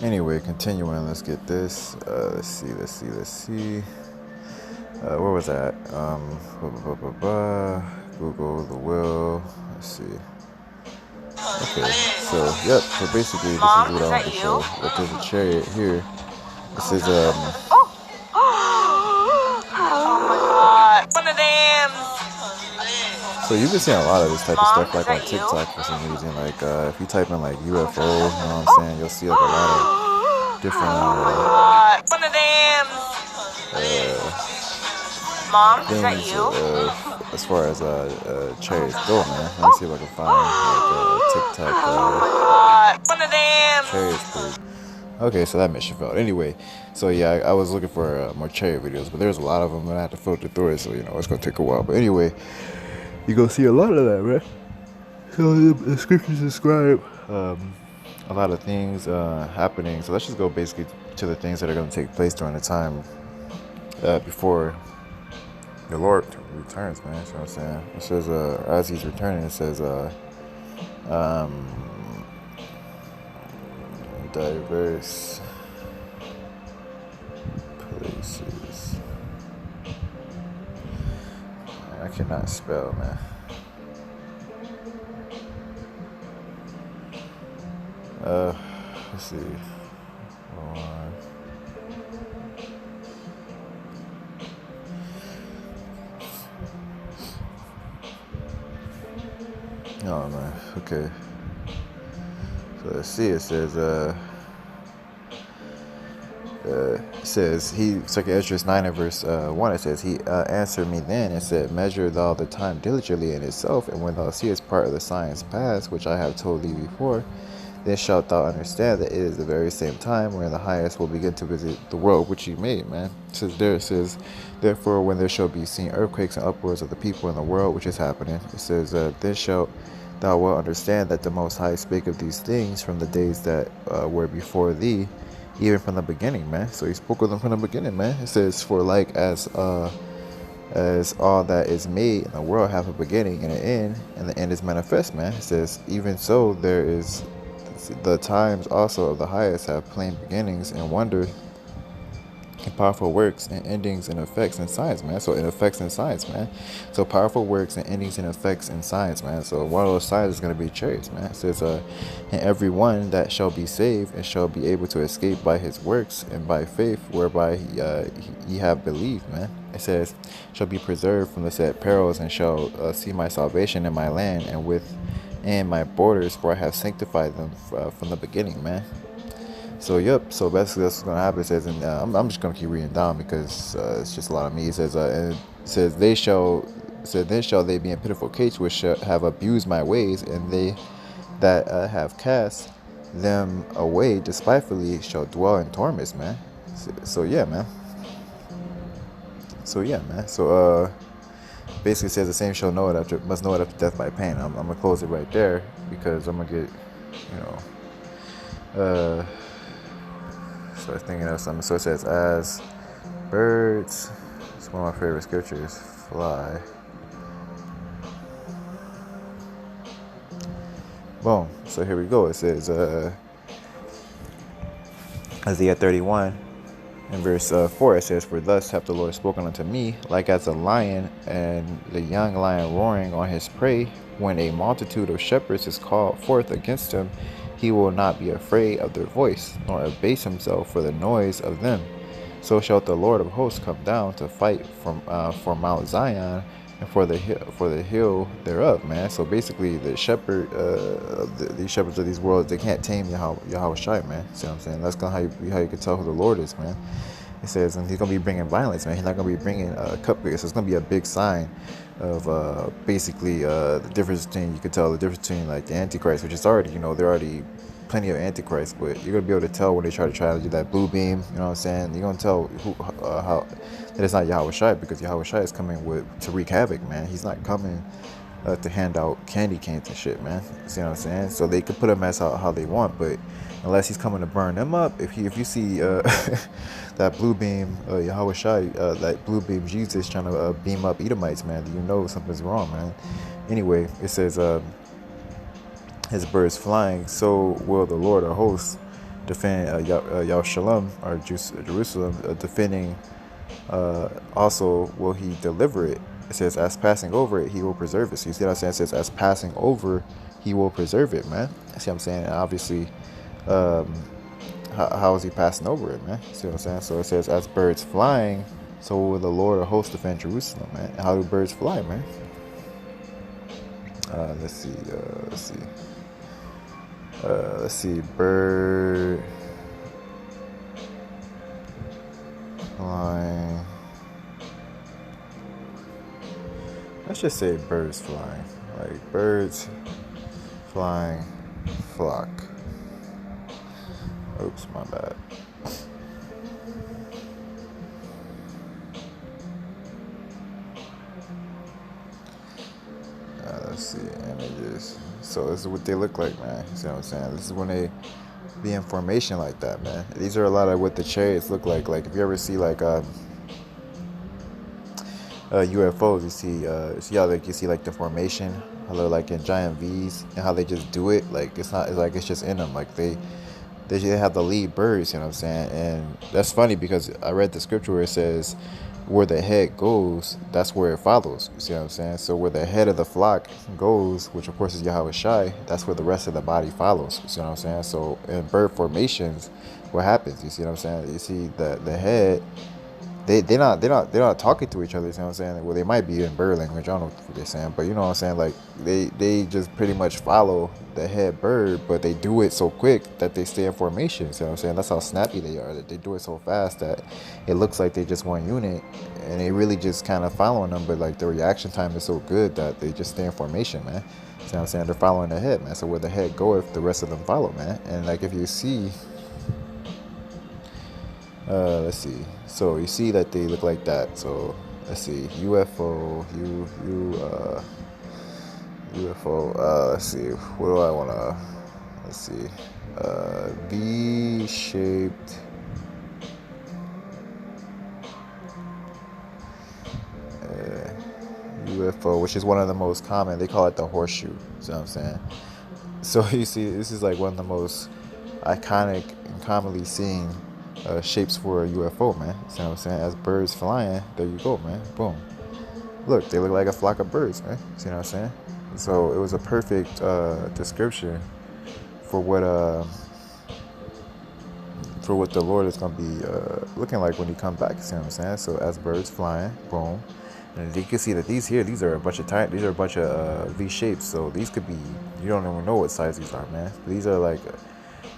Anyway, continuing, let's get this. Let's see. Where was that? Google the will. Let's see. Okay, so yep. So basically, this is Mom, what is I want that to you? show. But there's a chariot here. This is Oh my god. One of them. So you've been seeing a lot of this type of Mom, stuff is like on that you? TikTok for some reason. Like if you type in like UFO, you know what I'm saying? You'll see like a lot of different One of them. Mom, is that things you? as far as chariots go, man. Let me see if I can find like TikTok One of them. chariots page. Okay, so that mission failed. Anyway, so yeah, I was looking for more chariot videos, but there's a lot of them, and I had to filter through it, so you know it's gonna take a while. But anyway, you gonna see a lot of that, right? So the scriptures describe a lot of things happening. So let's just go basically to the things that are going to take place during the time before the Lord returns, man. You know what I'm saying? It says, as he's returning, it says, diverse places. I cannot spell, man. Let's see. Oh man. Okay. So let's see. It says he, Second Esdras 9 and verse 1. It says he answered me then and said, measure thou the time diligently in itself, and when thou seest part of the signs pass, which I have told thee before, then shalt thou understand that it is the very same time wherein the highest will begin to visit the world which he made, man. It says, therefore when there shall be seen earthquakes and upwards of the people in the world which is happening, it says, then shalt thou will understand that the Most High spake of these things from the days that were before thee, even from the beginning, man. So he spoke of them from the beginning, man. It says, for like as all that is made in the world have a beginning and an end, and the end is manifest, man. It says, even so there is the times also of the highest have plain beginnings and wonder and powerful works and endings and effects and signs, man. So in effects and signs, man. So powerful works and endings and effects and signs, man. So one of those signs is going to be chariots, man. It says, and every one that shall be saved and shall be able to escape by his works and by faith whereby ye have believed, man. It says, shall be preserved from the said perils and shall see my salvation in my land and within my borders, for I have sanctified them from the beginning, man. So yep. So basically, that's what's gonna happen. It says, and I'm just gonna keep reading down because it's just a lot of me. It says, and it says they shall, said then shall they be in pitiful case which have abused my ways, and they that have cast them away despitefully shall dwell in torments, man. So yeah, man. So basically says the same shall know it after must know it after death by pain. I'm gonna close it right there because I'm gonna get, so I was thinking of something. So it says, as birds, it's one of my favorite scriptures, fly. Boom. So here we go. It says, Isaiah 31 in verse 4, it says, for thus hath the Lord spoken unto me, like as a lion and the young lion roaring on his prey, when a multitude of shepherds is called forth against him, he will not be afraid of their voice, nor abase himself for the noise of them. So shall the Lord of hosts come down to fight for Mount Zion and for the hill thereof, man. So basically, the shepherd, these shepherds of these worlds, they can't tame YAHAWASHI, man. See what I'm saying? That's kind of how you can tell who the Lord is, man. It says, and he's gonna be bringing violence, man. He's not gonna be bringing cupbearers. So it's gonna be a big sign of basically the difference between, you can tell the difference between like the Antichrist, which is already, there are already plenty of Antichrists, but you're gonna be able to tell when they try to do that blue beam. You know what I'm saying? You're gonna tell how that it's not YAHAWASHI, because YAHAWASHI is coming to wreak havoc, man. He's not coming to hand out candy canes and shit, man. See what I'm saying? So they could put him as how they want, but unless he's coming to burn them up, if you see that blue beam YAHAWASHI, that blue beam Jesus trying to beam up Edomites, man, you know something's wrong, man. Anyway, it says, his birds flying, so will the Lord of hosts defend Yerushalayim or Jerusalem, defending. Also, will he deliver it? It says, as passing over it, he will preserve it. So you see what I'm saying? It says, as passing over, he will preserve it, man. See what I'm saying? And obviously, how is he passing over it, man? See what I'm saying? So it says, as birds flying, so will the Lord of hosts defend Jerusalem, man. And how do birds fly, man? Let's see. Bird flying. Let's just say birds flying. Like birds flying flock. Oops, my bad. Let's see, images. So this is what they look like, man. You see what I'm saying? This is when they be in formation like that, man. These are a lot of what the chariots look like. Like if you ever see like UFOs, you see how like you see like the formation, how they're like in giant V's, and how they just do it. Like it's not, it's like it's just in them. Like they have the lead birds, you know what I'm saying? And that's funny because I read the scripture where it says, where the head goes, that's where it follows. You see what I'm saying? So where the head of the flock goes, which of course is YAHAWASHI, that's where the rest of the body follows. You see what I'm saying? So in bird formations, what happens? You see what I'm saying? You see the head. They're not talking to each other, you know what I'm saying? Well, they might be in bird language, I don't know what they're saying, but you know what I'm saying? Like they just pretty much follow the head bird, but they do it so quick that they stay in formation, you know what I'm saying? That's how snappy they are, that they do it so fast that it looks like they just one unit, and they really just kind of following them, but like the reaction time is so good that they just stay in formation, man. You know what I'm saying? They're following the head, man. So where the head goeth, the rest of them follow, man. And like if you see, let's see. So you see that they look like that. So let's see. UFO. UFO. Let's see. What do I wanna? Let's see. V-shaped. UFO, which is one of the most common. They call it the horseshoe. You know what I'm saying? So you see, this is like one of the most iconic and commonly seen shapes for a UFO, man. You know what I'm saying? As birds flying, there you go, man. Boom. Look, they look like a flock of birds, man. See what I'm saying? So it was a perfect description for what the Lord is gonna be looking like when He comes back. See what I'm saying? So as birds flying, boom. And you can see that these are a bunch of V shapes. So these could be, you don't even know what size these are, man. These are like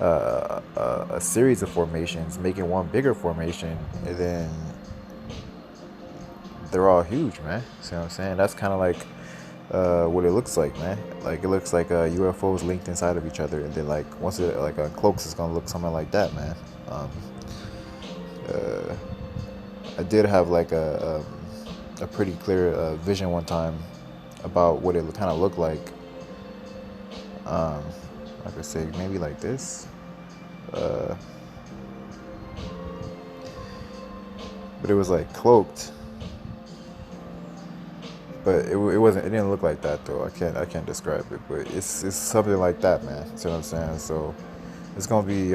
a series of formations making one bigger formation, and then they're all huge, man. See what I'm saying? That's kind of like what it looks like, man. Like it looks like UFOs linked inside of each other, and then like once it like uncloaks, it's gonna look something like that, man. I did have like a pretty clear vision one time about what it kind of looked like. I could say maybe like this. But it was like cloaked. But it wasn't. It didn't look like that though. I can't describe it. But it's something like that, man. See what I'm saying? So it's gonna be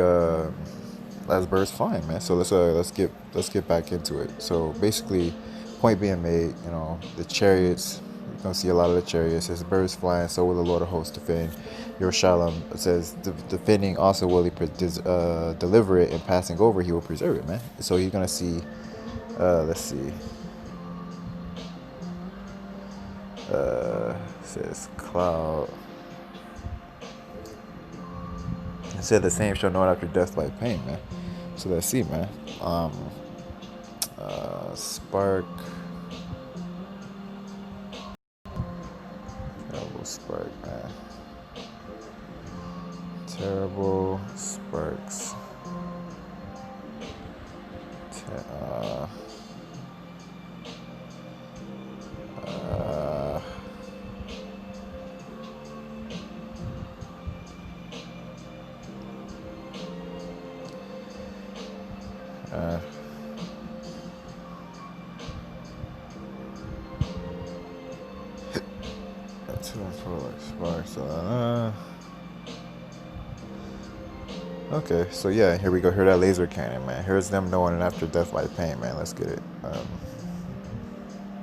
as birds flying, man. So let's get back into it. So basically, point being made, you know, the chariots. You're gonna see a lot of the chariots. It says birds flying. So will the Lord of hosts defend Yerushalayim. It says defending also will He deliver it, and passing over He will preserve it, man. So you're gonna see. Let's see. It says cloud. It said the same shall know it after death by pain, man. So let's see, man. Spark. Terrible spark, man. Terrible sparks. Sparks. Okay, so yeah, here we go. Hear that laser cannon, man. Here's them knowing an after death by pain, man. Let's get it.